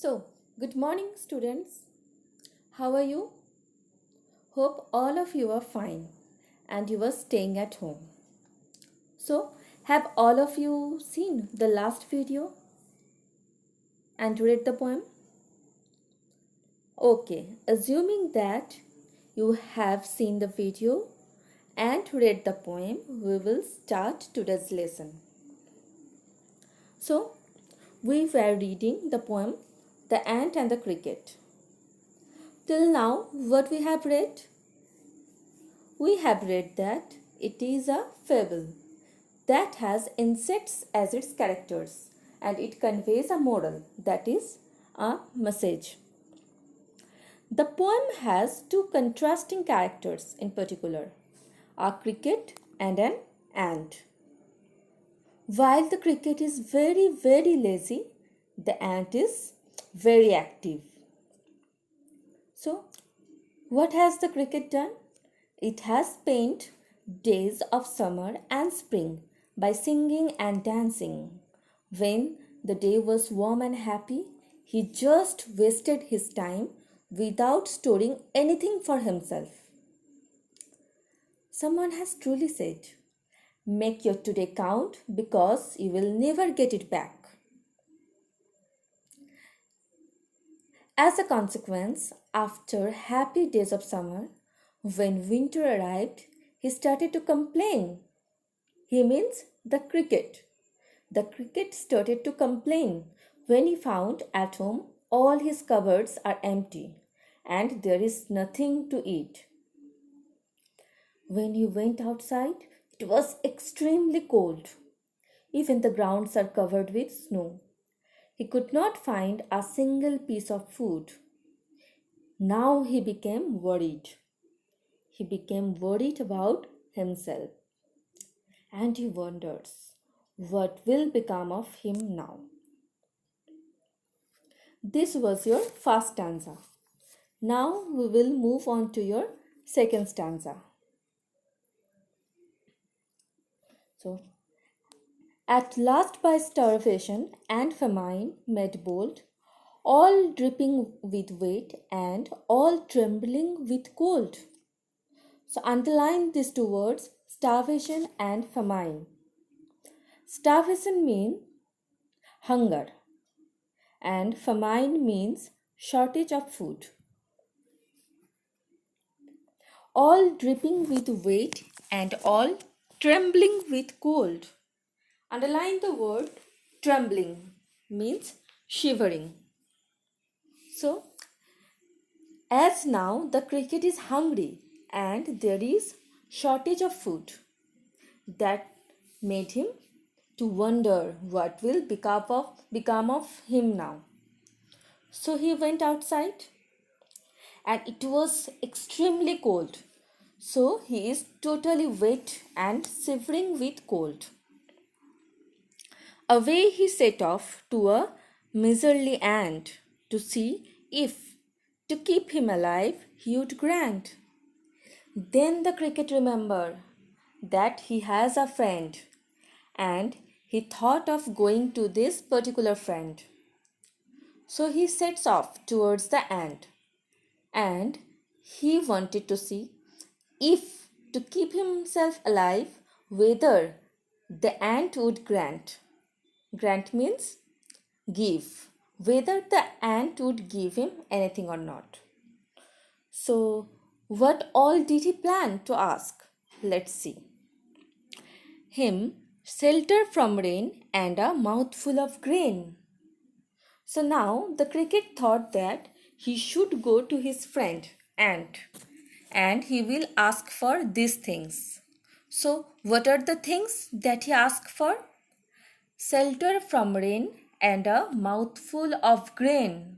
So, good morning, students. How are you? Hope all of you are fine and you are staying at home. So, have all of you seen the last video and read the poem? Okay, assuming that you have seen the video and read the poem, we will start today's lesson. So, we were reading the poem The Ant and the Cricket. Till now, what we have read? We have read that it is a fable that has insects as its characters and it conveys a moral, that is, a message. The poem has two contrasting characters in particular, a cricket and an ant. While the cricket is very lazy, the ant is very active. So, what has the cricket done? It has spent days of summer and spring by singing and dancing. When the day was warm and happy, he just wasted his time without storing anything for himself. Someone has truly said, "Make your today count because you will never get it back." As a consequence, after happy days of summer, when winter arrived, he started to complain. He means the cricket. The cricket started to complain when he found at home all his cupboards are empty and there is nothing to eat. When he went outside, it was extremely cold. Even the grounds are covered with snow. He could not find a single piece of food. Now he became worried. He became worried about himself. And he wonders, what will become of him now? This was your first stanza. Now we will move on to your second stanza. So, at last by starvation and famine made bold, all dripping with wet and all trembling with cold. So underline these two words, starvation and famine. Starvation means hunger and famine means shortage of food. All dripping with wet and all trembling with cold. Underline the word trembling means shivering. So, as now the cricket is hungry and there is shortage of food, that made him to wonder what will become of him now. So he went outside and it was extremely cold. So he is totally wet and shivering with cold. Away he set off to a miserly ant to see if, to keep him alive, he would grant. Then the cricket remembered that he has a friend and he thought of going to this particular friend. So he sets off towards the ant and he wanted to see if, to keep himself alive, whether the ant would grant. Grant means give. Whether the ant would give him anything or not. So, what all did he plan to ask? Let's see. Him shelter from rain and a mouthful of grain. So now the cricket thought that he should go to his friend ant and he will ask for these things. So, what are the things that he asked for? Shelter from rain and a mouthful of grain.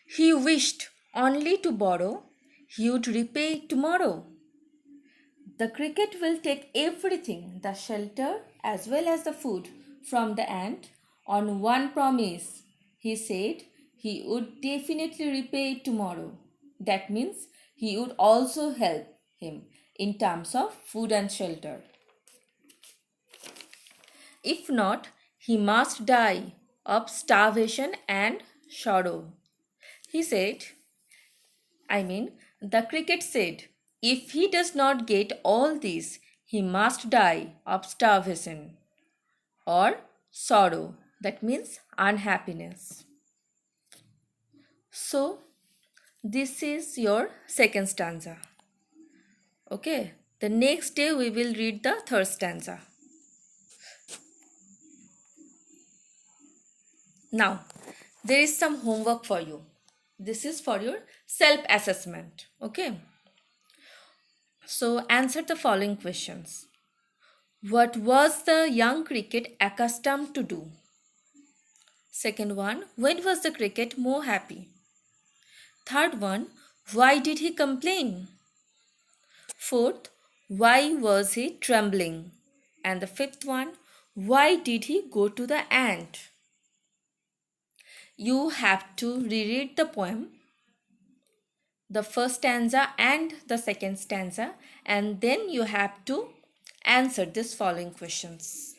He wished only to borrow, he would repay tomorrow. The cricket will take everything, the shelter as well as the food, from the ant on one promise. He said he would definitely repay tomorrow. That means he would also help him in terms of food and shelter. If not, he must die. of starvation and sorrow. He said, the cricket said, if he does not get all this, he must die of starvation or sorrow. That means unhappiness. So, this is your second stanza. Okay, the next day we will read the third stanza. Now, there is some homework for you. This is for your self-assessment. Okay, so answer the following questions. What was the young cricket accustomed to do? Second one, when was the cricket more happy? Third one, why did he complain? Fourth, why was he trembling? And the fifth one, why did he go to the ant? You have to reread the poem, the first stanza and the second stanza, and then you have to answer these following questions.